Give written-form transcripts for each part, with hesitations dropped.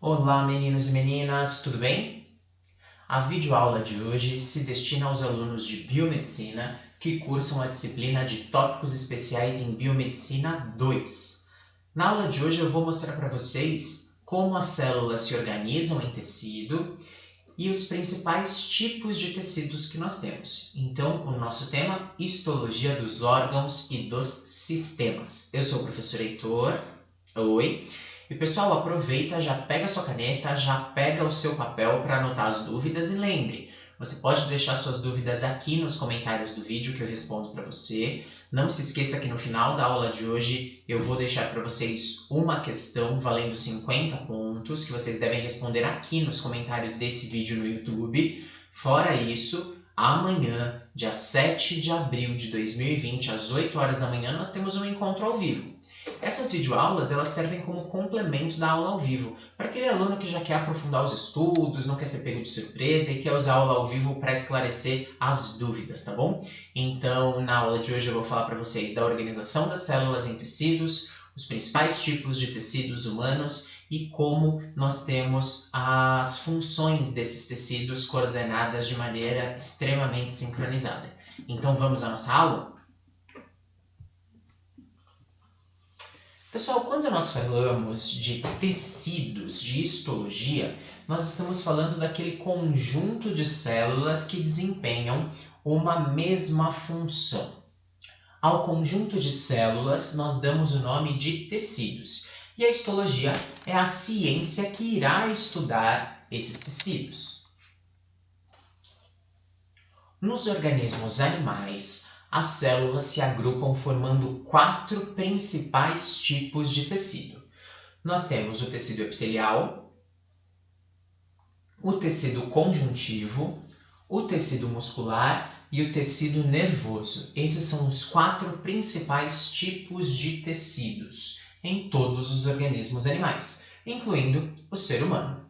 Olá, meninos e meninas, tudo bem? A videoaula de hoje se destina aos alunos de Biomedicina que cursam a disciplina de Tópicos Especiais em Biomedicina 2. Na aula de hoje eu vou mostrar para vocês como as células se organizam em tecido e os principais tipos de tecidos que nós temos. Então, o nosso tema, histologia dos órgãos e dos sistemas. Eu sou o professor Heitor. Oi! E pessoal, aproveita, já pega a sua caneta, já pega o seu papel para anotar as dúvidas e lembre, você pode deixar suas dúvidas aqui nos comentários do vídeo que eu respondo para você. Não se esqueça que no final da aula de hoje eu vou deixar para vocês uma questão valendo 50 pontos que vocês devem responder aqui nos comentários desse vídeo no YouTube. Fora isso, amanhã, dia 7 de abril de 2020, às 8 horas da manhã, nós temos um encontro ao vivo. Essas videoaulas elas servem como complemento da aula ao vivo, para aquele aluno que já quer aprofundar os estudos, não quer ser pego de surpresa e quer usar a aula ao vivo para esclarecer as dúvidas, tá bom? Então, na aula de hoje eu vou falar para vocês da organização das células em tecidos, os principais tipos de tecidos humanos e como nós temos as funções desses tecidos coordenadas de maneira extremamente sincronizada. Então, vamos à nossa aula? Pessoal, quando nós falamos de tecidos, de histologia, nós estamos falando daquele conjunto de células que desempenham uma mesma função. Ao conjunto de células, nós damos o nome de tecidos. E a histologia é a ciência que irá estudar esses tecidos. Nos organismos animais, as células se agrupam formando 4 principais tipos de tecido. Nós temos o tecido epitelial, o tecido conjuntivo, o tecido muscular e o tecido nervoso. Esses são os 4 principais tipos de tecidos em todos os organismos animais, incluindo o ser humano.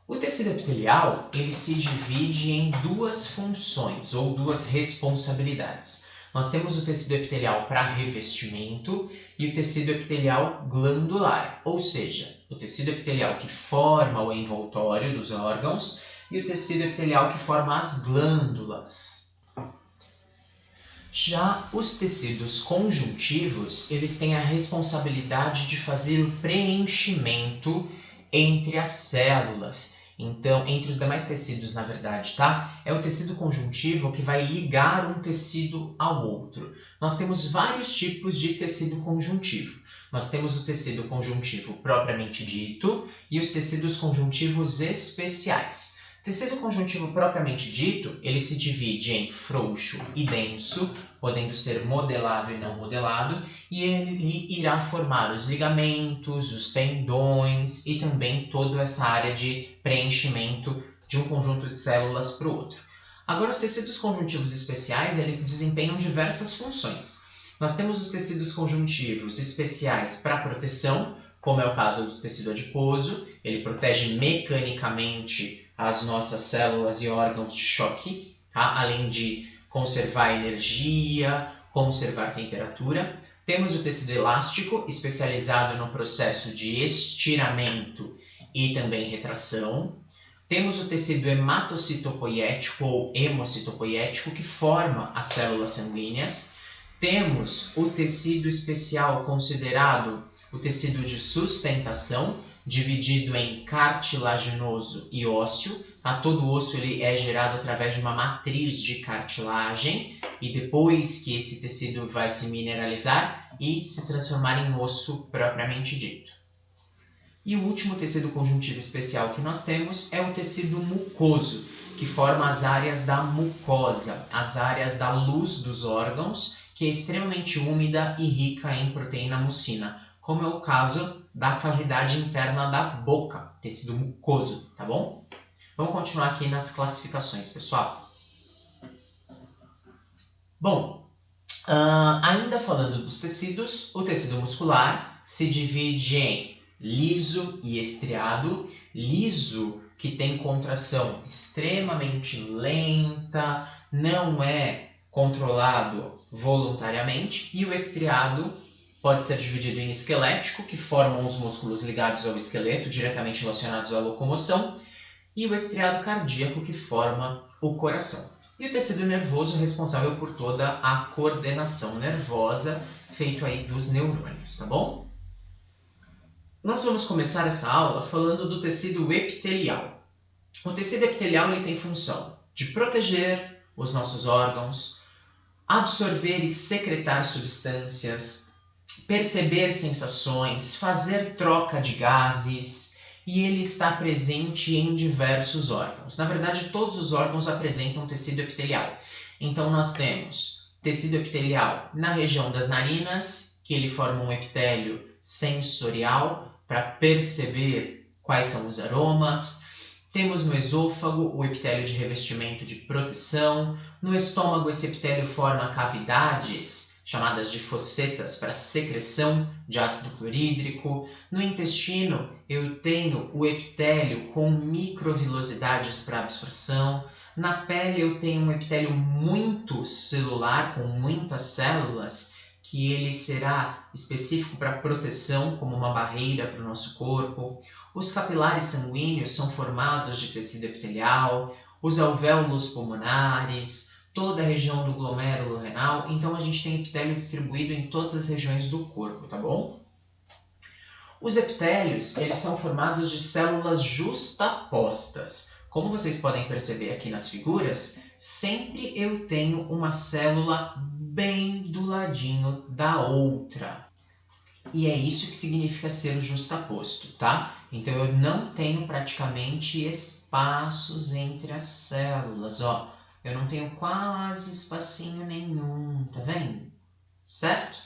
O tecido epitelial ele se divide em 2 funções ou 2 responsabilidades. Nós temos o tecido epitelial para revestimento e o tecido epitelial glandular, ou seja, o tecido epitelial que forma o envoltório dos órgãos e o tecido epitelial que forma as glândulas. Já os tecidos conjuntivos, eles têm a responsabilidade de fazer o preenchimento entre as células. Então, entre os demais tecidos, na verdade, tá? É o tecido conjuntivo que vai ligar um tecido ao outro. Nós temos vários tipos de tecido conjuntivo. Nós temos o tecido conjuntivo propriamente dito e os tecidos conjuntivos especiais. Tecido conjuntivo propriamente dito, ele se divide em frouxo e denso, podendo ser modelado e não modelado, e ele irá formar os ligamentos, os tendões e também toda essa área de preenchimento de um conjunto de células para o outro. Agora, os tecidos conjuntivos especiais, eles desempenham diversas funções. Nós temos os tecidos conjuntivos especiais para proteção, como é o caso do tecido adiposo, ele protege mecanicamente as nossas células e órgãos de choque, tá? Além de conservar energia, conservar temperatura. Temos o tecido elástico, especializado no processo de estiramento e também retração. Temos o tecido hematocitopoiético ou hemocitopoiético, que forma as células sanguíneas. Temos o tecido especial considerado o tecido de sustentação, dividido em cartilaginoso e ósseo. Tá? Todo osso ele é gerado através de uma matriz de cartilagem e depois que esse tecido vai se mineralizar e se transformar em osso propriamente dito. E o último tecido conjuntivo especial que nós temos é o tecido mucoso, que forma as áreas da mucosa, as áreas da luz dos órgãos, que é extremamente úmida e rica em proteína mucina, como é o caso da cavidade interna da boca, tecido mucoso, tá bom? Vamos continuar aqui nas classificações, pessoal. Bom, ainda falando dos tecidos, o tecido muscular se divide em liso e estriado. Liso, que tem contração extremamente lenta, não é controlado voluntariamente, e o estriado pode ser dividido em esquelético, que formam os músculos ligados ao esqueleto, diretamente relacionados à locomoção, e o estriado cardíaco, que forma o coração. E o tecido nervoso responsável por toda a coordenação nervosa, feito aí dos neurônios, tá bom? Nós vamos começar essa aula falando do tecido epitelial. O tecido epitelial ele tem função de proteger os nossos órgãos, absorver e secretar substâncias, perceber sensações, fazer troca de gases, e ele está presente em diversos órgãos. Na verdade, todos os órgãos apresentam tecido epitelial. Então, nós temos tecido epitelial na região das narinas, que ele forma um epitélio sensorial para perceber quais são os aromas. Temos no esôfago o epitélio de revestimento de proteção. No estômago, esse epitélio forma cavidades, chamadas de fossetas, para secreção de ácido clorídrico. No intestino, eu tenho o epitélio com microvilosidades para absorção. Na pele, eu tenho um epitélio muito celular, com muitas células, que ele será específico para proteção, como uma barreira para o nosso corpo. Os capilares sanguíneos são formados de tecido epitelial, os alvéolos pulmonares, toda a região do glomérulo renal. Então a gente tem epitélio distribuído em todas as regiões do corpo, tá bom? Os epitélios, eles são formados de células justapostas. Como vocês podem perceber aqui nas figuras, sempre eu tenho uma célula bem do ladinho da outra. E é isso que significa ser justaposto, tá? Então eu não tenho praticamente espaços entre as células, ó. Eu não tenho quase espacinho nenhum, tá vendo? Certo?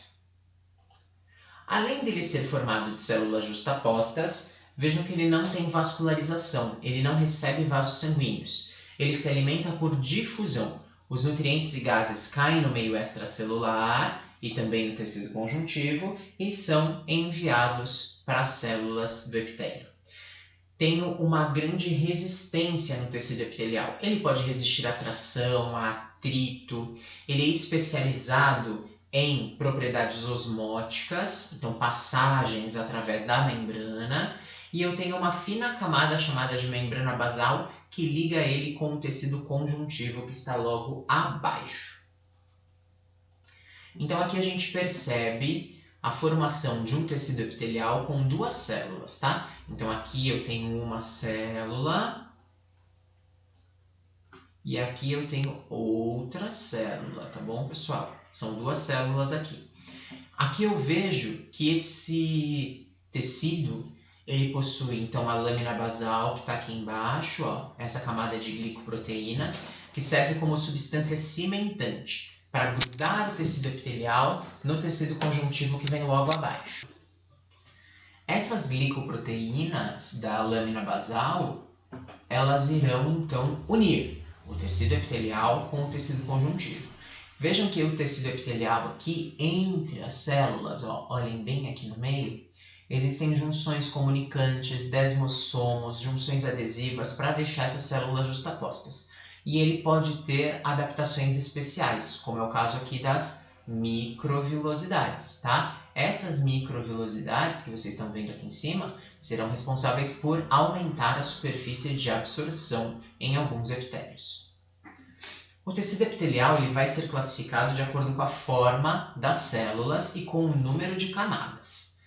Além dele ser formado de células justapostas, vejam que ele não tem vascularização, ele não recebe vasos sanguíneos. Ele se alimenta por difusão. Os nutrientes e gases caem no meio extracelular e também no tecido conjuntivo e são enviados para as células do epitélio. Tenho uma grande resistência no tecido epitelial. Ele pode resistir à tração, a atrito, ele é especializado em propriedades osmóticas, então passagens através da membrana, e eu tenho uma fina camada chamada de membrana basal que liga ele com o tecido conjuntivo que está logo abaixo. Então aqui a gente percebe a formação de um tecido epitelial com duas células, tá? Então aqui eu tenho uma célula e aqui eu tenho outra célula, tá bom, pessoal? São duas células aqui. Aqui eu vejo que esse tecido ele possui então a lâmina basal que está aqui embaixo, ó, essa camada de glicoproteínas, que serve como substância cimentante para grudar o tecido epitelial no tecido conjuntivo que vem logo abaixo. Essas glicoproteínas da lâmina basal, elas irão então unir o tecido epitelial com o tecido conjuntivo. Vejam que o tecido epitelial aqui, entre as células, ó, olhem bem aqui no meio, existem junções comunicantes, desmossomos, junções adesivas para deixar essas células justapostas. E ele pode ter adaptações especiais, como é o caso aqui das microvilosidades, tá? Essas microvilosidades que vocês estão vendo aqui em cima serão responsáveis por aumentar a superfície de absorção em alguns epitélios. O tecido epitelial ele vai ser classificado de acordo com a forma das células e com o número de camadas.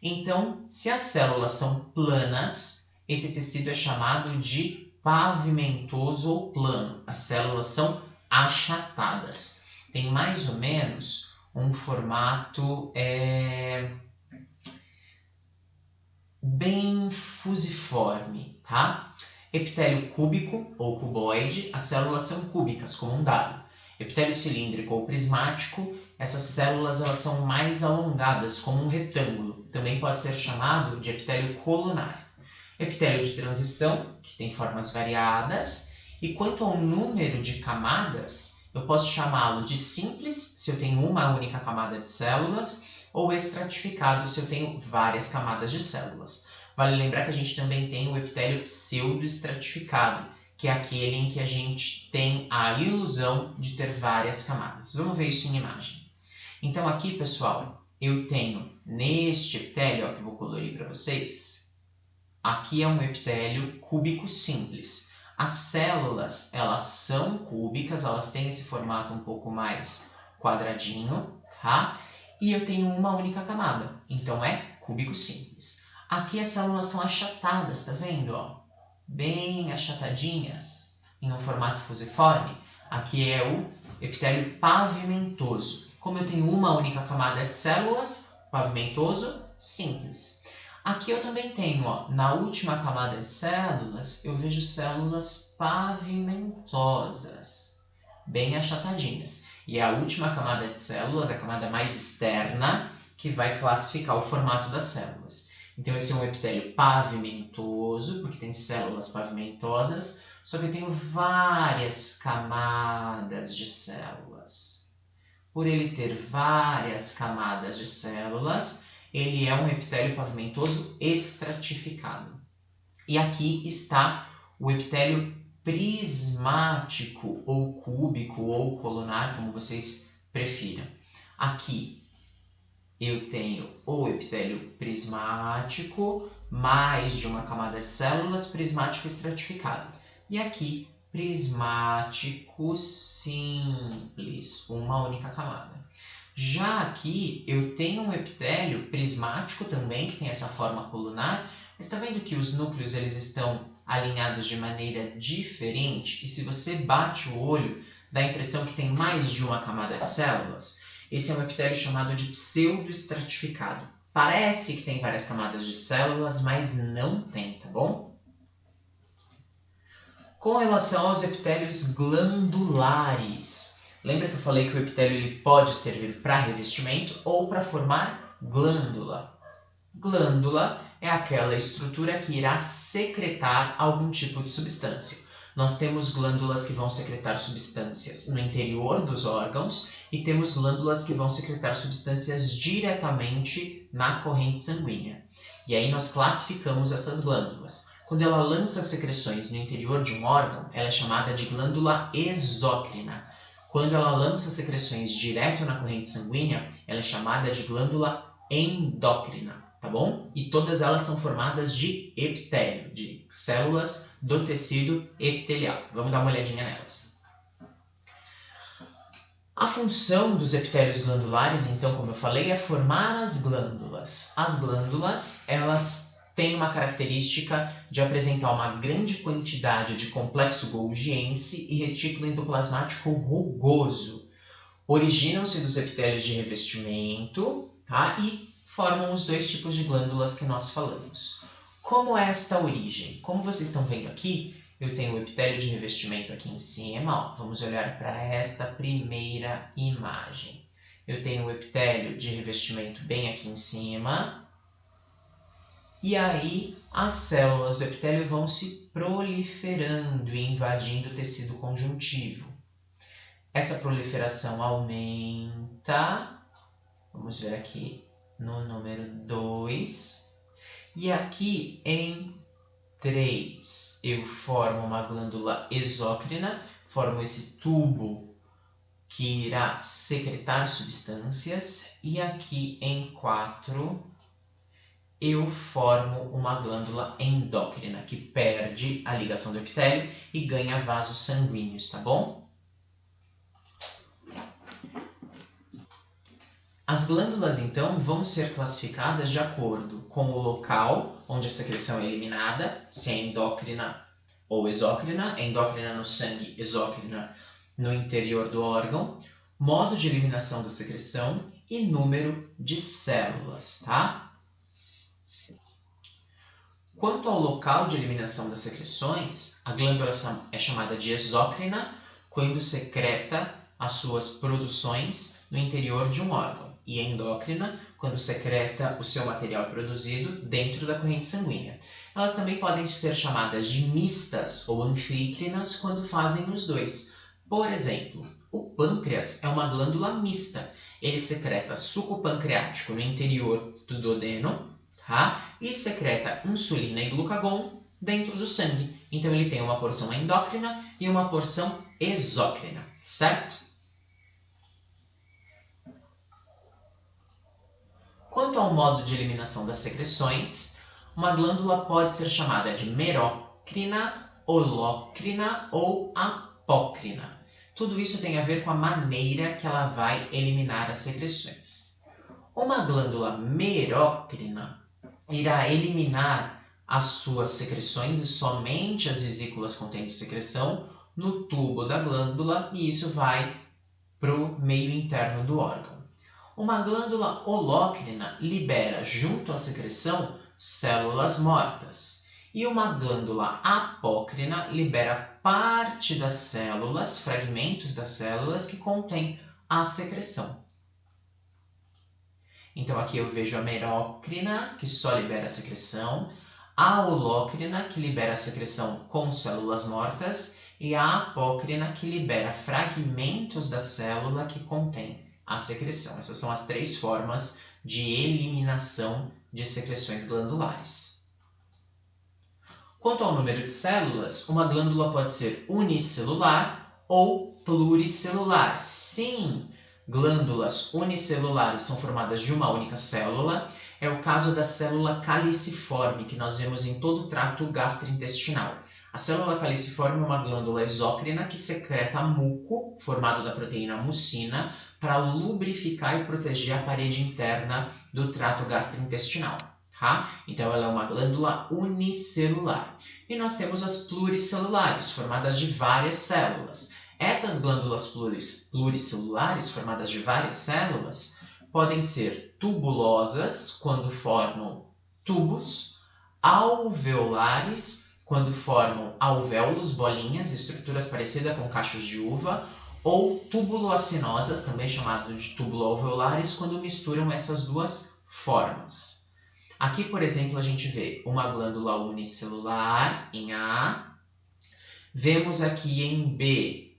Então, se as células são planas, esse tecido é chamado de pavimentoso ou plano. As células são achatadas. Tem mais ou menos um formato bem fusiforme, tá? Epitélio cúbico ou cuboide, as células são cúbicas, como um dado. Epitélio cilíndrico ou prismático, essas células elas são mais alongadas, como um retângulo. Também pode ser chamado de epitélio colunar. Epitélio de transição, que tem formas variadas. E quanto ao número de camadas, eu posso chamá-lo de simples, se eu tenho uma única camada de células, ou estratificado, se eu tenho várias camadas de células. Vale lembrar que a gente também tem o epitélio pseudoestratificado, que é aquele em que a gente tem a ilusão de ter várias camadas. Vamos ver isso em imagem. Então aqui, pessoal, eu tenho neste epitélio, ó, que eu vou colorir para vocês, aqui é um epitélio cúbico simples. As células, elas são cúbicas, elas têm esse formato um pouco mais quadradinho, tá? E eu tenho uma única camada, então é cúbico simples. Aqui as células são achatadas, tá vendo, ó? Bem achatadinhas, em um formato fusiforme. Aqui é o epitélio pavimentoso. Como eu tenho uma única camada de células, pavimentoso, simples. Aqui eu também tenho, ó, na última camada de células, eu vejo células pavimentosas, bem achatadinhas. E a última camada de células, a camada mais externa, que vai classificar o formato das células. Então esse é um epitélio pavimentoso, porque tem células pavimentosas, só que eu tenho várias camadas de células. Por ele ter várias camadas de células, ele é um epitélio pavimentoso estratificado. E aqui está o epitélio prismático, ou cúbico, ou colunar, como vocês prefiram. Aqui eu tenho o epitélio prismático, mais de uma camada de células, prismático estratificado. E aqui, prismático simples, uma única camada. Já aqui, eu tenho um epitélio prismático também, que tem essa forma colunar, mas está vendo que os núcleos eles estão alinhados de maneira diferente? E se você bate o olho, dá a impressão que tem mais de uma camada de células? Esse é um epitélio chamado de pseudoestratificado. Parece que tem várias camadas de células, mas não tem, tá bom? Com relação aos epitélios glandulares, lembra que eu falei que o epitélio ele pode servir para revestimento ou para formar glândula? Glândula é aquela estrutura que irá secretar algum tipo de substância. Nós temos glândulas que vão secretar substâncias no interior dos órgãos e temos glândulas que vão secretar substâncias diretamente na corrente sanguínea. E aí nós classificamos essas glândulas. Quando ela lança secreções no interior de um órgão, ela é chamada de glândula exócrina. Quando ela lança secreções direto na corrente sanguínea, ela é chamada de glândula endócrina, tá bom? E todas elas são formadas de epitélio, de células do tecido epitelial. Vamos dar uma olhadinha nelas. A função dos epitélios glandulares, então, como eu falei, é formar as glândulas. As glândulas, elas têm uma característica de apresentar uma grande quantidade de complexo golgiense e retículo endoplasmático rugoso. Originam-se dos epitélios de revestimento, tá? E formam os dois tipos de glândulas que nós falamos. Como é esta origem? Como vocês estão vendo aqui, eu tenho o epitélio de revestimento aqui em cima. Ó. Vamos olhar para esta primeira imagem. Eu tenho o epitélio de revestimento bem aqui em cima. E aí, as células do epitélio vão se proliferando e invadindo o tecido conjuntivo. Essa proliferação aumenta. Vamos ver aqui no número 2. E aqui em 3, eu formo uma glândula exócrina, formo esse tubo que irá secretar substâncias. E aqui em 4, eu formo uma glândula endócrina, que perde a ligação do epitélio e ganha vasos sanguíneos, tá bom? As glândulas, então, vão ser classificadas de acordo com o local onde a secreção é eliminada, se é endócrina ou exócrina, endócrina no sangue, exócrina no interior do órgão, modo de eliminação da secreção e número de células, tá? Quanto ao local de eliminação das secreções, a glândula é chamada de exócrina quando secreta as suas produções no interior de um órgão. E endócrina, quando secreta o seu material produzido dentro da corrente sanguínea. Elas também podem ser chamadas de mistas ou anfícrinas quando fazem os dois. Por exemplo, o pâncreas é uma glândula mista. Ele secreta suco pancreático no interior do duodeno, tá? E secreta insulina e glucagon dentro do sangue. Então ele tem uma porção endócrina e uma porção exócrina, certo? Quanto ao modo de eliminação das secreções, uma glândula pode ser chamada de merócrina, holócrina ou apócrina. Tudo isso tem a ver com a maneira que ela vai eliminar as secreções. Uma glândula merócrina irá eliminar as suas secreções e somente as vesículas contendo secreção no tubo da glândula, e isso vai para o meio interno do órgão. Uma glândula holócrina libera junto à secreção células mortas, e uma glândula apócrina libera parte das células, fragmentos das células que contém a secreção. Então aqui eu vejo a merócrina, que só libera a secreção, a holócrina, que libera a secreção com células mortas, e a apócrina, que libera fragmentos da célula que contém a secreção. Essas são as 3 formas de eliminação de secreções glandulares. Quanto ao número de células, uma glândula pode ser unicelular ou pluricelular. Sim, glândulas unicelulares são formadas de uma única célula. É o caso da célula caliciforme, que nós vemos em todo o trato gastrointestinal. A célula caliciforme é uma glândula exócrina que secreta muco, formado da proteína mucina, para lubrificar e proteger a parede interna do trato gastrointestinal. Tá? Então ela é uma glândula unicelular. E nós temos as pluricelulares, formadas de várias células. Essas glândulas pluricelulares, formadas de várias células, podem ser tubulosas, quando formam tubos, alveolares, quando formam alvéolos, bolinhas, estruturas parecidas com cachos de uva, ou tubuloacinosas, também chamado de tubulo-alveolares, quando misturam essas duas formas. Aqui, por exemplo, a gente vê uma glândula unicelular em A, vemos aqui em B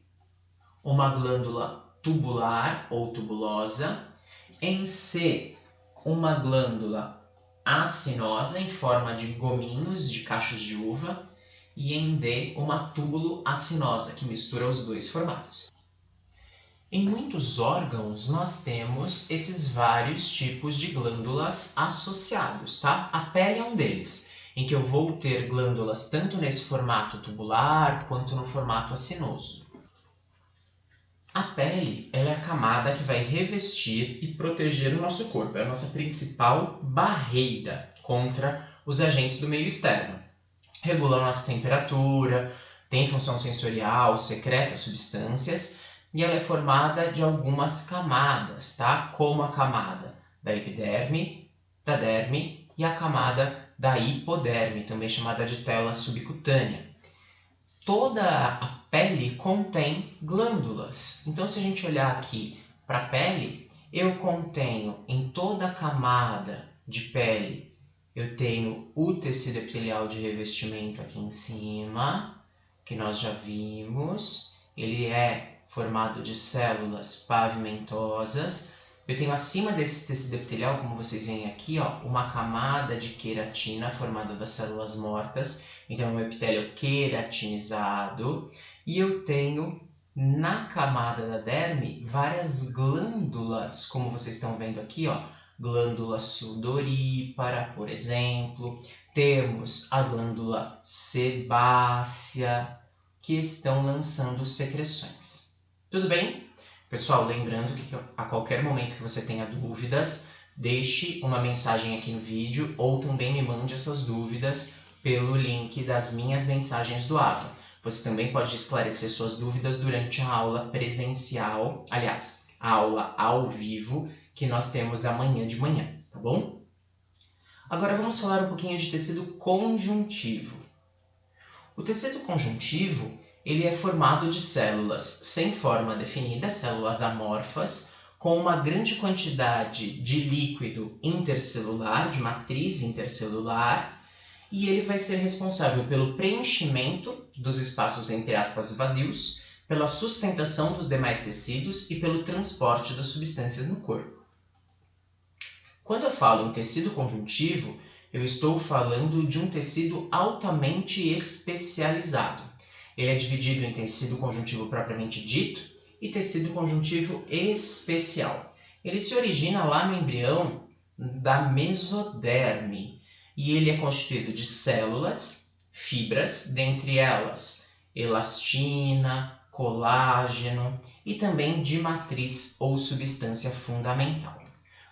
uma glândula tubular ou tubulosa, em C uma glândula acinosa em forma de gominhos de cachos de uva, e em D uma túbulo-acinosa, que mistura os dois formatos. Em muitos órgãos nós temos esses vários tipos de glândulas associados, tá? A pele é um deles, em que eu vou ter glândulas tanto nesse formato tubular quanto no formato acinoso. A pele ela é a camada que vai revestir e proteger o nosso corpo, é a nossa principal barreira contra os agentes do meio externo. Regula a nossa temperatura, tem função sensorial, secreta substâncias, e ela é formada de algumas camadas, tá? Como a camada da epiderme, da derme e a camada da hipoderme, também chamada de tela subcutânea. Toda a pele contém glândulas. Então, se a gente olhar aqui para a pele, eu contenho em toda a camada de pele, eu tenho o tecido epitelial de revestimento aqui em cima, que nós já vimos. Ele é formado de células pavimentosas. Eu tenho acima desse tecido epitelial, como vocês veem aqui, ó, uma camada de queratina formada das células mortas. Então, é um epitélio queratinizado. E eu tenho na camada da derme várias glândulas, como vocês estão vendo aqui, ó, glândula sudorípara, por exemplo. Temos a glândula sebácea, que estão lançando secreções. Tudo bem? Pessoal, lembrando que a qualquer momento que você tenha dúvidas, deixe uma mensagem aqui no vídeo ou também me mande essas dúvidas pelo link das minhas mensagens do AVA. Você também pode esclarecer suas dúvidas durante a aula presencial, aliás, a aula ao vivo, que nós temos amanhã de manhã, tá bom? Agora vamos falar um pouquinho de tecido conjuntivo. O tecido conjuntivo ele é formado de células sem forma definida, células amorfas, com uma grande quantidade de líquido intercelular, de matriz intercelular, e ele vai ser responsável pelo preenchimento dos espaços entre aspas vazios, pela sustentação dos demais tecidos e pelo transporte das substâncias no corpo. Quando eu falo em tecido conjuntivo, eu estou falando de um tecido altamente especializado. Ele é dividido em tecido conjuntivo propriamente dito e tecido conjuntivo especial. Ele se origina lá no embrião da mesoderme e ele é constituído de células, fibras, dentre elas elastina, colágeno e também de matriz ou substância fundamental.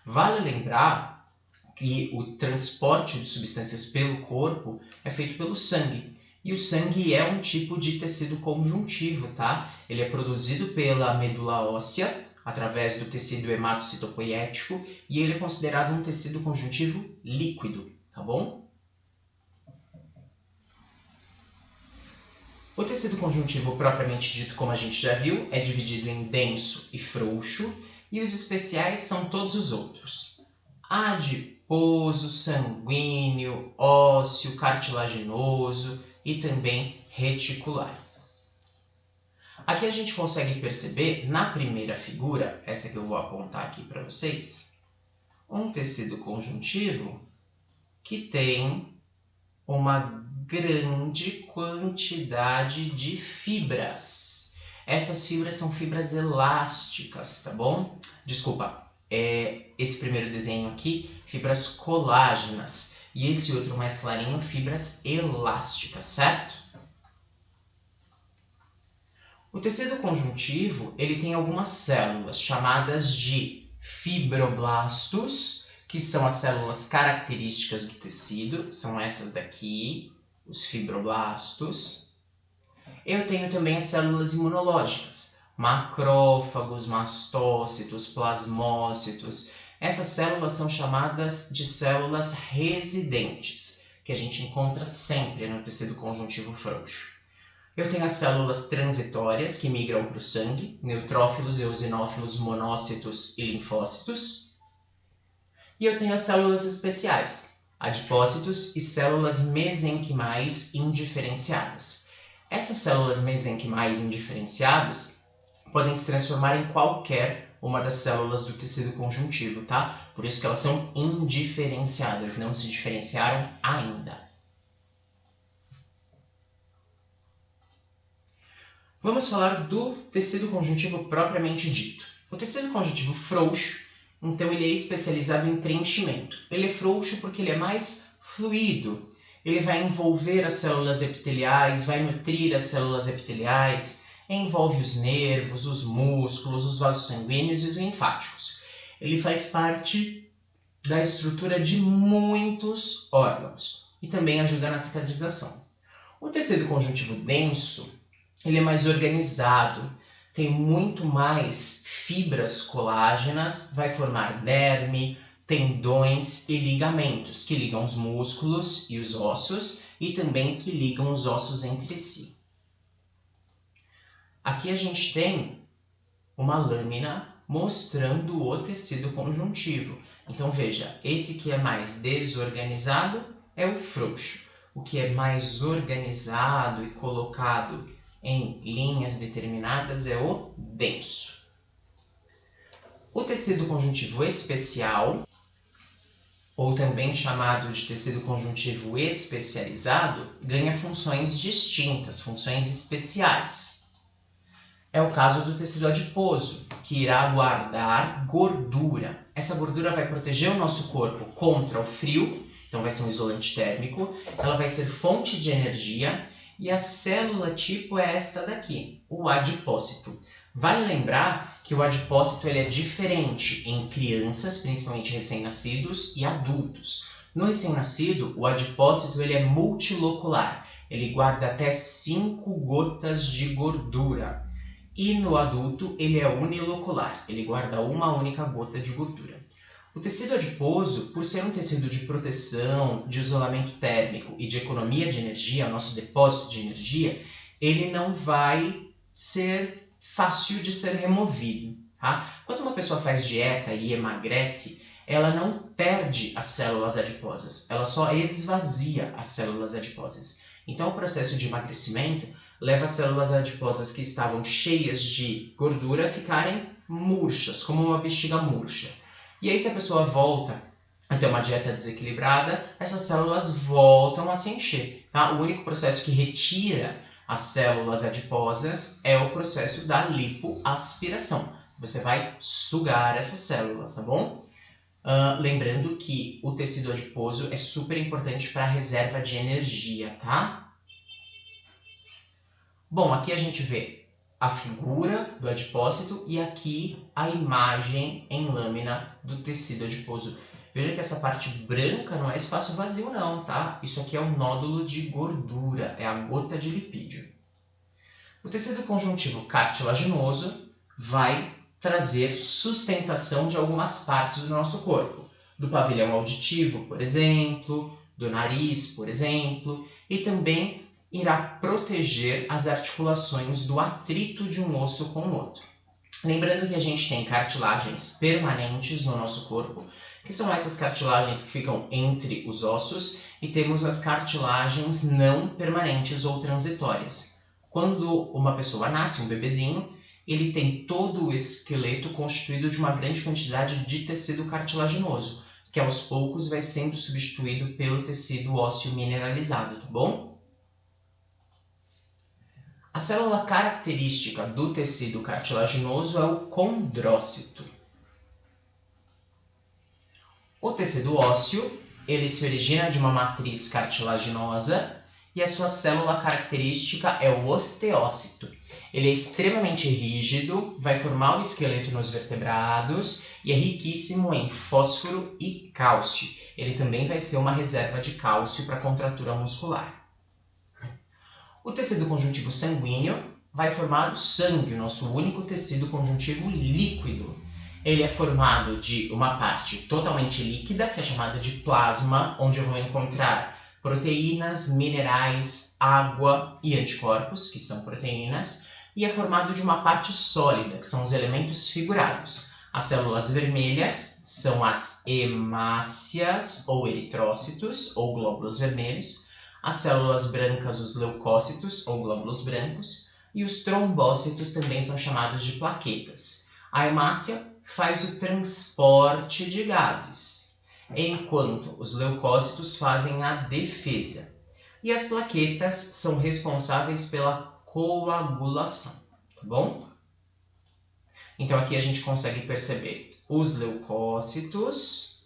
Vale lembrar que o transporte de substâncias pelo corpo é feito pelo sangue. E o sangue é um tipo de tecido conjuntivo, tá? Ele é produzido pela medula óssea, através do tecido hematocitopoiético, e ele é considerado um tecido conjuntivo líquido, tá bom? O tecido conjuntivo propriamente dito, como a gente já viu, é dividido em denso e frouxo, e os especiais são todos os outros. Adiposo, sanguíneo, ósseo, cartilaginoso e também reticular. Aqui a gente consegue perceber, na primeira figura, essa que eu vou apontar aqui para vocês, um tecido conjuntivo que tem uma grande quantidade de fibras. Essas fibras são fibras elásticas, tá bom? Desculpa, esse primeiro desenho aqui, fibras colágenas. E esse outro mais clarinho, fibras elásticas, certo? O tecido conjuntivo, ele tem algumas células chamadas de fibroblastos, que são as células características do tecido, são essas daqui, os fibroblastos. Eu tenho também as células imunológicas, macrófagos, mastócitos, plasmócitos. Essas células são chamadas de células residentes, que a gente encontra sempre no tecido conjuntivo frouxo. Eu tenho as células transitórias, que migram para o sangue, neutrófilos, eosinófilos, monócitos e linfócitos. E eu tenho as células especiais, adipócitos e células mesenquimais indiferenciadas. Essas células mesenquimais indiferenciadas podem se transformar em qualquer uma das células do tecido conjuntivo, tá? Por isso que elas são indiferenciadas, não se diferenciaram ainda. Vamos falar do tecido conjuntivo propriamente dito. O tecido conjuntivo frouxo, então ele é especializado em preenchimento. Ele é frouxo porque ele é mais fluido. Ele vai envolver as células epiteliais, vai nutrir as células epiteliais, envolve os nervos, os músculos, os vasos sanguíneos e os linfáticos. Ele faz parte da estrutura de muitos órgãos e também ajuda na cicatrização. O tecido conjuntivo denso, ele é mais organizado, tem muito mais fibras colágenas, vai formar derme, tendões e ligamentos, que ligam os músculos e os ossos e também que ligam os ossos entre si. Aqui a gente tem uma lâmina mostrando o tecido conjuntivo. Então veja, esse que é mais desorganizado é o frouxo. O que é mais organizado e colocado em linhas determinadas é o denso. O tecido conjuntivo especial, ou também chamado de tecido conjuntivo especializado, ganha funções distintas, funções especiais. É o caso do tecido adiposo, que irá guardar gordura. Essa gordura vai proteger o nosso corpo contra o frio, então vai ser um isolante térmico, ela vai ser fonte de energia. E a célula tipo é esta daqui, o adipócito. Vale lembrar que o adipócito ele é diferente em crianças, principalmente recém-nascidos, e adultos. No recém-nascido, o adipócito ele é multilocular. Ele guarda até 5 gotas de gordura. E no adulto, ele é unilocular. Ele guarda uma única gota de gordura. O tecido adiposo, por ser um tecido de proteção, de isolamento térmico e de economia de energia, nosso depósito de energia, ele não vai ser fácil de ser removido. Tá? Quando uma pessoa faz dieta e emagrece, ela não perde as células adiposas, ela só esvazia as células adiposas. Então o processo de emagrecimento leva as células adiposas que estavam cheias de gordura a ficarem murchas, como uma bexiga murcha. E aí se a pessoa volta a ter uma dieta desequilibrada, essas células voltam a se encher. Tá? O único processo que retira as células adiposas é o processo da lipoaspiração. Você vai sugar essas células, tá bom? Lembrando que o tecido adiposo é super importante para a reserva de energia, tá? Bom, aqui a gente vê a figura do adipócito e aqui a imagem em lâmina do tecido adiposo. Veja que essa parte branca não é espaço vazio não, tá? Isso aqui é um nódulo de gordura, é a gota de lipídio. O tecido conjuntivo cartilaginoso vai trazer sustentação de algumas partes do nosso corpo. Do pavilhão auditivo, por exemplo, do nariz, por exemplo, e também irá proteger as articulações do atrito de um osso com o outro. Lembrando que a gente tem cartilagens permanentes no nosso corpo, que são essas cartilagens que ficam entre os ossos, e temos as cartilagens não permanentes ou transitórias. Quando uma pessoa nasce, um bebezinho, ele tem todo o esqueleto constituído de uma grande quantidade de tecido cartilaginoso, que aos poucos vai sendo substituído pelo tecido ósseo mineralizado, tá bom? A célula característica do tecido cartilaginoso é o condrócito. O tecido ósseo, ele se origina de uma matriz cartilaginosa e a sua célula característica é o osteócito. Ele é extremamente rígido, vai formar o esqueleto nos vertebrados e é riquíssimo em fósforo e cálcio. Ele também vai ser uma reserva de cálcio para a contratura muscular. O tecido conjuntivo sanguíneo vai formar o sangue, o nosso único tecido conjuntivo líquido. Ele é formado de uma parte totalmente líquida, que é chamada de plasma, onde eu vou encontrar proteínas, minerais, água e anticorpos, que são proteínas, e é formado de uma parte sólida, que são os elementos figurados. As células vermelhas são as hemácias, ou eritrócitos, ou glóbulos vermelhos. As células brancas, os leucócitos, ou glóbulos brancos, e os trombócitos também são chamados de plaquetas. A hemácia faz o transporte de gases, enquanto os leucócitos fazem a defesa. E as plaquetas são responsáveis pela coagulação, tá bom? Então aqui a gente consegue perceber os leucócitos,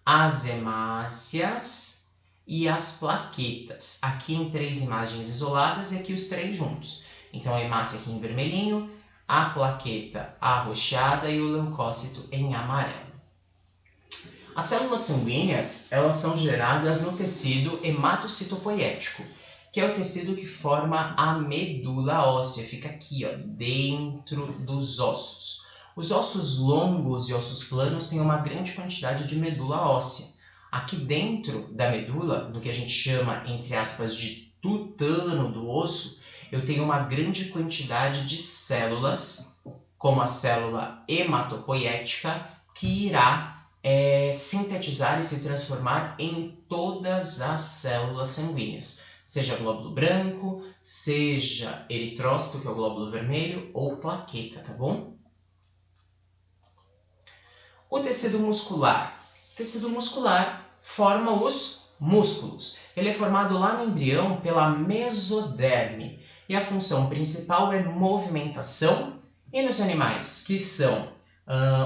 as hemácias e as plaquetas, aqui em 3 imagens isoladas e aqui os 3 juntos. Então a hemácia aqui em vermelhinho, a plaqueta arroxeada e o leucócito em amarelo. As células sanguíneas, elas são geradas no tecido hematocitopoiético, que é o tecido que forma a medula óssea, fica aqui, ó, dentro dos ossos. Os ossos longos e ossos planos têm uma grande quantidade de medula óssea. Aqui dentro da medula, do que a gente chama, entre aspas, de tutano do osso, eu tenho uma grande quantidade de células, como a célula hematopoiética, que irá sintetizar e se transformar em todas as células sanguíneas, seja glóbulo branco, seja eritrócito, que é o glóbulo vermelho, ou plaqueta, tá bom? O tecido muscular. O tecido muscular forma os músculos. Ele é formado lá no embrião pela mesoderme e a função principal é movimentação e nos animais, que são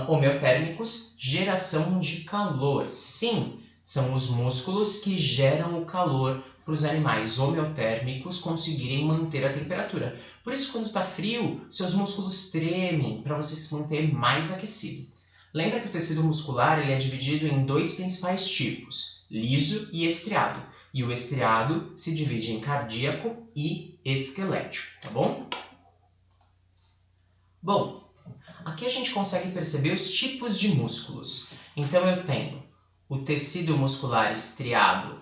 homeotérmicos, geração de calor. Sim, são os músculos que geram o calor para os animais homeotérmicos conseguirem manter a temperatura. Por isso, quando está frio, seus músculos tremem para você se manter mais aquecido. Lembra que o tecido muscular ele é dividido em 2 principais tipos, liso e estriado. E o estriado se divide em cardíaco e esquelético, tá bom? Bom, aqui a gente consegue perceber os tipos de músculos. Então eu tenho o tecido muscular estriado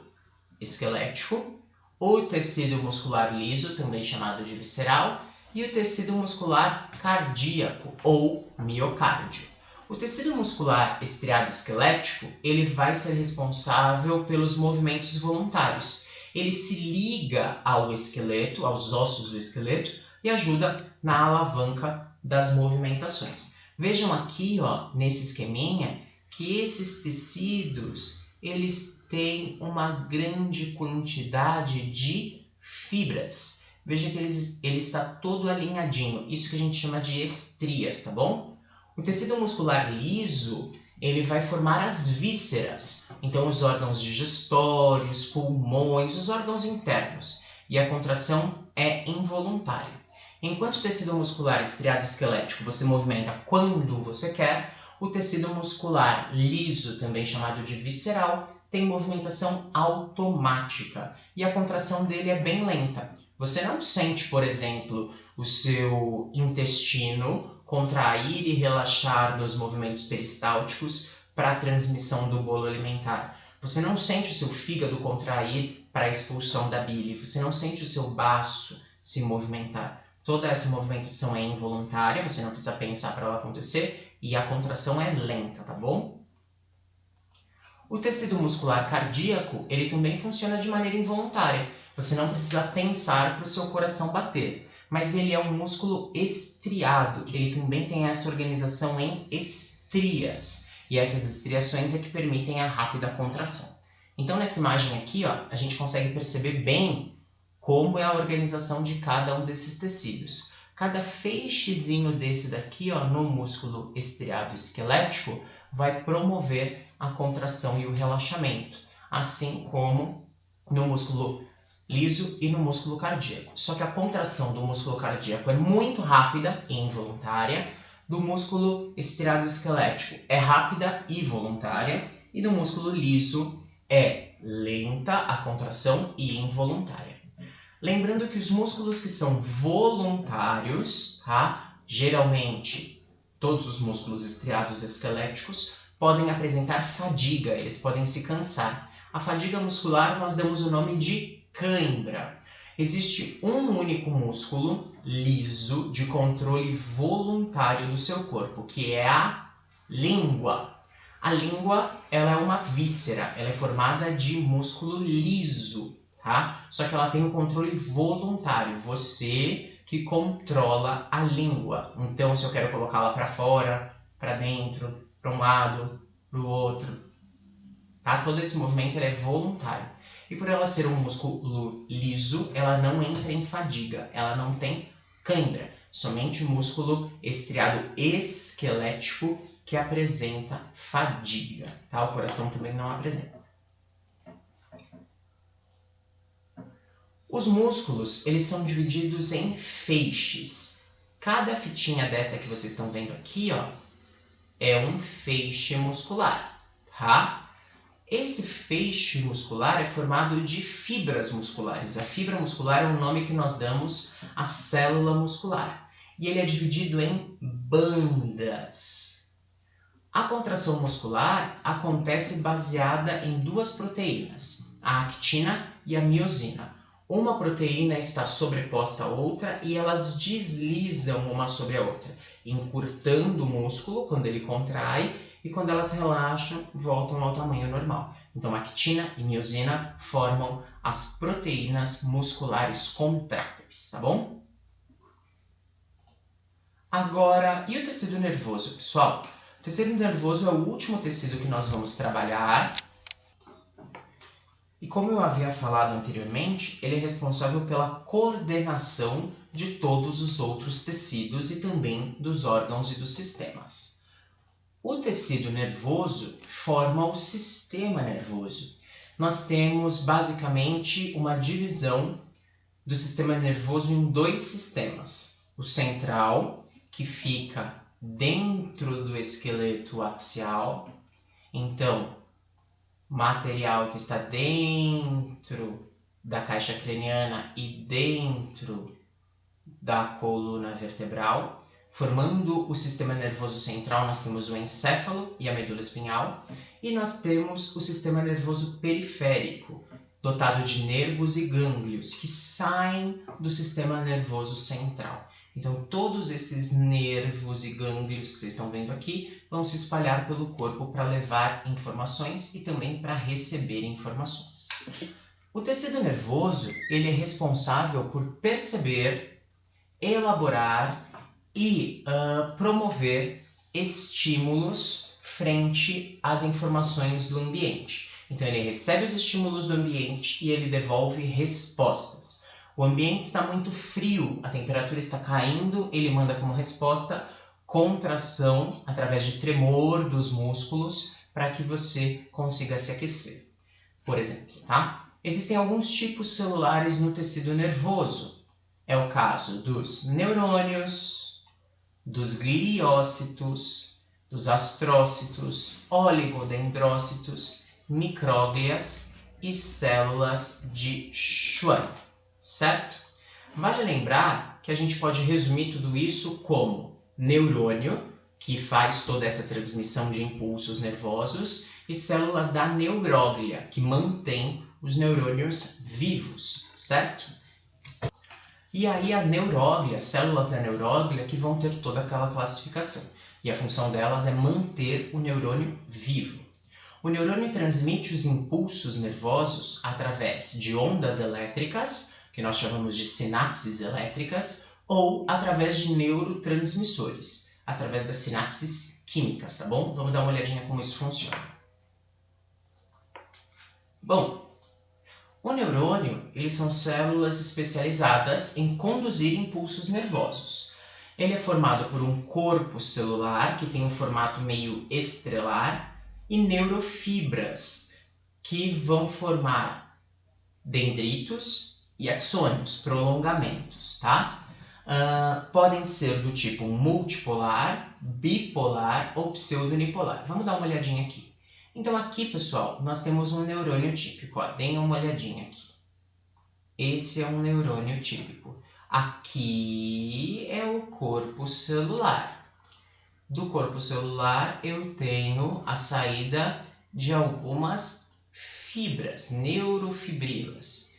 esquelético, o tecido muscular liso, também chamado de visceral, e o tecido muscular cardíaco ou miocárdio. O tecido muscular estriado esquelético, ele vai ser responsável pelos movimentos voluntários. Ele se liga ao esqueleto, aos ossos do esqueleto, e ajuda na alavanca das movimentações. Vejam aqui, ó, nesse esqueminha, que esses tecidos, eles têm uma grande quantidade de fibras. Veja que ele está todo alinhadinho, isso que a gente chama de estrias, tá bom? O tecido muscular liso, ele vai formar as vísceras, então os órgãos digestórios, pulmões, os órgãos internos, e a contração é involuntária. Enquanto o tecido muscular estriado esquelético você movimenta quando você quer, o tecido muscular liso, também chamado de visceral, tem movimentação automática e a contração dele é bem lenta. Você não sente, por exemplo, o seu intestino contrair e relaxar nos movimentos peristálticos para a transmissão do bolo alimentar. Você não sente o seu fígado contrair para a expulsão da bile. Você não sente o seu baço se movimentar. Toda essa movimentação é involuntária, você não precisa pensar para ela acontecer e a contração é lenta, tá bom? O tecido muscular cardíaco, ele também funciona de maneira involuntária. Você não precisa pensar para o seu coração bater. Mas ele é um músculo estriado, ele também tem essa organização em estrias, e essas estriações é que permitem a rápida contração. Então nessa imagem aqui, ó, a gente consegue perceber bem como é a organização de cada um desses tecidos. Cada feixezinho desse daqui, ó, no músculo estriado esquelético, vai promover a contração e o relaxamento, assim como no músculo liso e no músculo cardíaco. Só que a contração do músculo cardíaco é muito rápida e involuntária, do músculo estriado esquelético é rápida e voluntária, e do músculo liso é lenta a contração e involuntária. Lembrando que os músculos que são voluntários, tá? Geralmente todos os músculos estriados esqueléticos podem apresentar fadiga, eles podem se cansar. A fadiga muscular nós damos o nome de cãibra. Existe um único músculo liso de controle voluntário do seu corpo, que é a língua. A língua, ela é uma víscera, ela é formada de músculo liso, tá? Só que ela tem um controle voluntário, você que controla a língua. Então, se eu quero colocá-la para fora, para dentro, para um lado, para o outro, tá? Todo esse movimento ele é voluntário. E por ela ser um músculo liso, ela não entra em fadiga, ela não tem cãibra. Somente o músculo estriado esquelético que apresenta fadiga, tá? O coração também não apresenta. Os músculos, eles são divididos em feixes. Cada fitinha dessa que vocês estão vendo aqui, ó, é um feixe muscular, tá? Esse feixe muscular é formado de fibras musculares. A fibra muscular é o nome que nós damos à célula muscular. E ele é dividido em bandas. A contração muscular acontece baseada em duas proteínas, a actina e a miosina. Uma proteína está sobreposta à outra e elas deslizam uma sobre a outra, encurtando o músculo quando ele contrai e quando elas relaxam, voltam ao tamanho normal. Então, actina e miosina formam as proteínas musculares contráteis, tá bom? Agora, e o tecido nervoso, pessoal? O tecido nervoso é o último tecido que nós vamos trabalhar. E como eu havia falado anteriormente, ele é responsável pela coordenação de todos os outros tecidos e também dos órgãos e dos sistemas. O tecido nervoso forma o sistema nervoso. Nós temos basicamente uma divisão do sistema nervoso em dois sistemas. O central, que fica dentro do esqueleto axial, então material que está dentro da caixa craniana e dentro da coluna vertebral. Formando o sistema nervoso central, nós temos o encéfalo e a medula espinhal, e nós temos o sistema nervoso periférico, dotado de nervos e gânglios que saem do sistema nervoso central. Então, todos esses nervos e gânglios que vocês estão vendo aqui vão se espalhar pelo corpo para levar informações e também para receber informações. O tecido nervoso, ele é responsável por perceber, elaborar e promover estímulos frente às informações do ambiente. Então, ele recebe os estímulos do ambiente e ele devolve respostas. O ambiente está muito frio, a temperatura está caindo, ele manda como resposta contração através de tremor dos músculos para que você consiga se aquecer. Por exemplo, tá? Existem alguns tipos celulares no tecido nervoso. É o caso dos neurônios, dos gliócitos, dos astrócitos, oligodendrócitos, micróglias e células de Schwann, certo? Vale lembrar que a gente pode resumir tudo isso como neurônio, que faz toda essa transmissão de impulsos nervosos, e células da neuróglia, que mantém os neurônios vivos, certo? E aí a neuróglia, células da neuróglia, que vão ter toda aquela classificação. E a função delas é manter o neurônio vivo. O neurônio transmite os impulsos nervosos através de ondas elétricas, que nós chamamos de sinapses elétricas, ou através de neurotransmissores, através das sinapses químicas, tá bom? Vamos dar uma olhadinha como isso funciona. Bom, o neurônio, eles são células especializadas em conduzir impulsos nervosos. Ele é formado por um corpo celular, que tem um formato meio estrelar, e neurofibras, que vão formar dendritos e axônios, prolongamentos, tá? Podem ser do tipo multipolar, bipolar ou pseudonipolar. Vamos dar uma olhadinha aqui. Então aqui, pessoal, nós temos um neurônio típico. Ó. Deem uma olhadinha aqui. Esse é um neurônio típico. Aqui é o corpo celular. Do corpo celular eu tenho a saída de algumas fibras, neurofibrilas.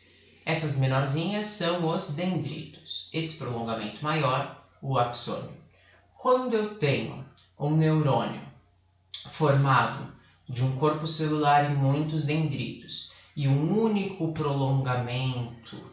Essas menorzinhas são os dendritos. Esse prolongamento maior, o axônio. Quando eu tenho um neurônio formado de um corpo celular e muitos dendritos e um único prolongamento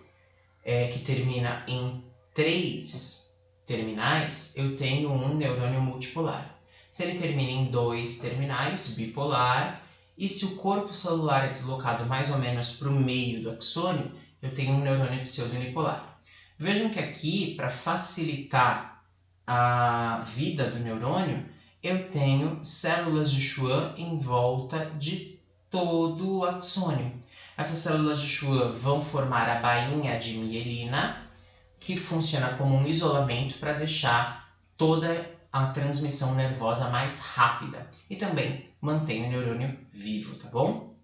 que termina em 3 terminais, eu tenho um neurônio multipolar. Se ele termina em 2 terminais, bipolar, e se o corpo celular é deslocado mais ou menos para o meio do axônio, eu tenho um neurônio pseudonipolar. Vejam que aqui, para facilitar a vida do neurônio, eu tenho células de Schwann em volta de todo o axônio. Essas células de Schwann vão formar a bainha de mielina, que funciona como um isolamento para deixar toda a transmissão nervosa mais rápida e também mantém o neurônio vivo, tá bom?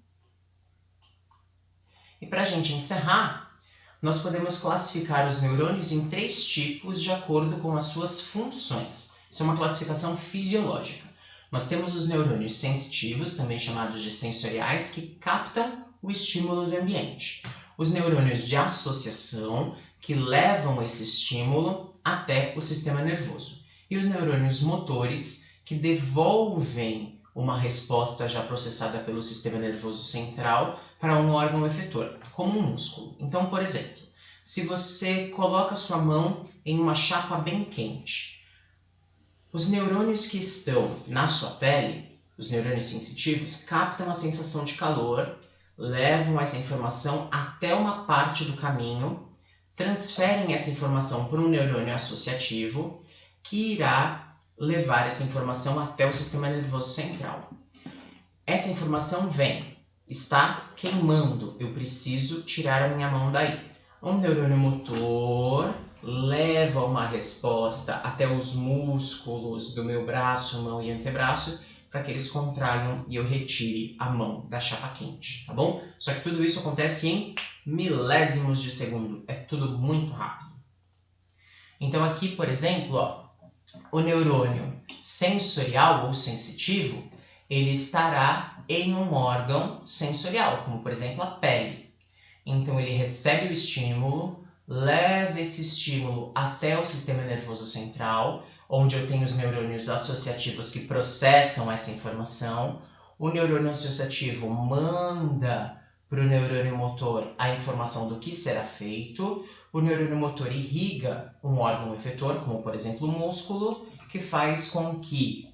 E para a gente encerrar, nós podemos classificar os neurônios em 3 tipos de acordo com as suas funções. Isso é uma classificação fisiológica. Nós temos os neurônios sensitivos, também chamados de sensoriais, que captam o estímulo do ambiente. Os neurônios de associação, que levam esse estímulo até o sistema nervoso. E os neurônios motores, que devolvem uma resposta já processada pelo sistema nervoso central para um órgão efetor, como um músculo. Então, por exemplo, se você coloca sua mão em uma chapa bem quente, os neurônios que estão na sua pele, os neurônios sensitivos, captam a sensação de calor, levam essa informação até uma parte do caminho, transferem essa informação para um neurônio associativo, que irá levar essa informação até o sistema nervoso central. Essa informação vem, está queimando, eu preciso tirar a minha mão daí. Um neurônio motor leva uma resposta até os músculos do meu braço, mão e antebraço, para que eles contraiam e eu retire a mão da chapa quente, tá bom? Só que tudo isso acontece em milésimos de segundo, é tudo muito rápido. Então aqui, por exemplo, ó, o neurônio sensorial ou sensitivo, ele estará em um órgão sensorial, como por exemplo a pele. Então ele recebe o estímulo, leva esse estímulo até o sistema nervoso central, onde eu tenho os neurônios associativos que processam essa informação. O neurônio associativo manda para o neurônio motor a informação do que será feito. O neurônio motor irriga um órgão efetor, como por exemplo o músculo, que faz com que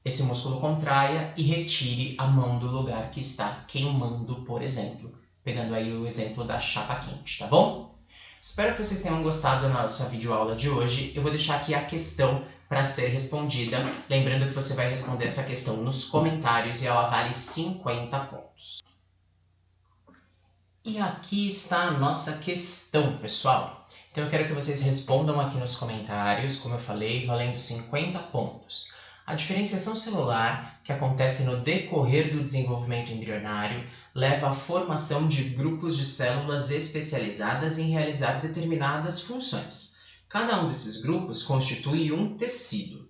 esse músculo contraia e retire a mão do lugar que está queimando, por exemplo. Pegando aí o exemplo da chapa quente, tá bom? Espero que vocês tenham gostado da nossa videoaula de hoje. Eu vou deixar aqui a questão para ser respondida. Lembrando que você vai responder essa questão nos comentários e ela vale 50 pontos. E aqui está a nossa questão, pessoal. Então eu quero que vocês respondam aqui nos comentários, como eu falei, valendo 50 pontos. A diferenciação celular, que acontece no decorrer do desenvolvimento embrionário, leva à formação de grupos de células especializadas em realizar determinadas funções. Cada um desses grupos constitui um tecido.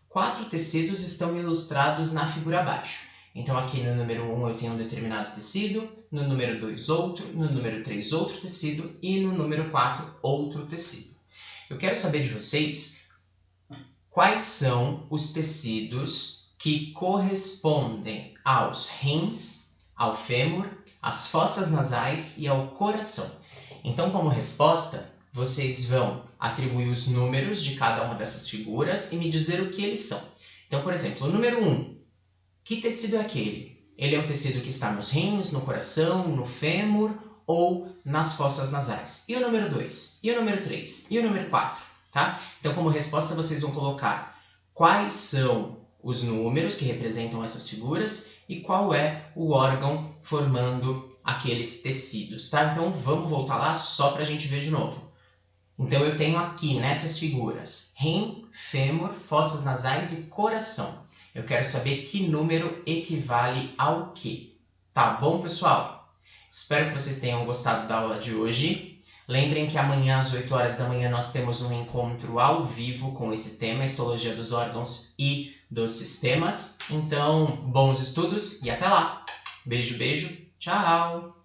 4 tecidos estão ilustrados na figura abaixo. Então aqui no número 1 eu tenho um determinado tecido, no número 2 outro, no número 3 outro tecido e no número 4 outro tecido. Eu quero saber de vocês quais são os tecidos que correspondem aos rins, ao fêmur, às fossas nasais e ao coração. Então, como resposta, vocês vão atribuir os números de cada uma dessas figuras e me dizer o que eles são. Então, por exemplo, o número 1. Que tecido é aquele? Ele é um tecido que está nos rins, no coração, no fêmur ou nas fossas nasais. E o número 2? E o número 3? E o número 4? Tá? Então, como resposta, vocês vão colocar quais são os números que representam essas figuras e qual é o órgão formando aqueles tecidos. Tá? Então, vamos voltar lá só para a gente ver de novo. Então, eu tenho aqui nessas figuras rim, fêmur, fossas nasais e coração. Eu quero saber que número equivale ao quê. Tá bom, pessoal? Espero que vocês tenham gostado da aula de hoje. Lembrem que amanhã às 8 horas da manhã nós temos um encontro ao vivo com esse tema, histologia dos órgãos e dos sistemas. Então, bons estudos e até lá! Beijo, beijo, tchau!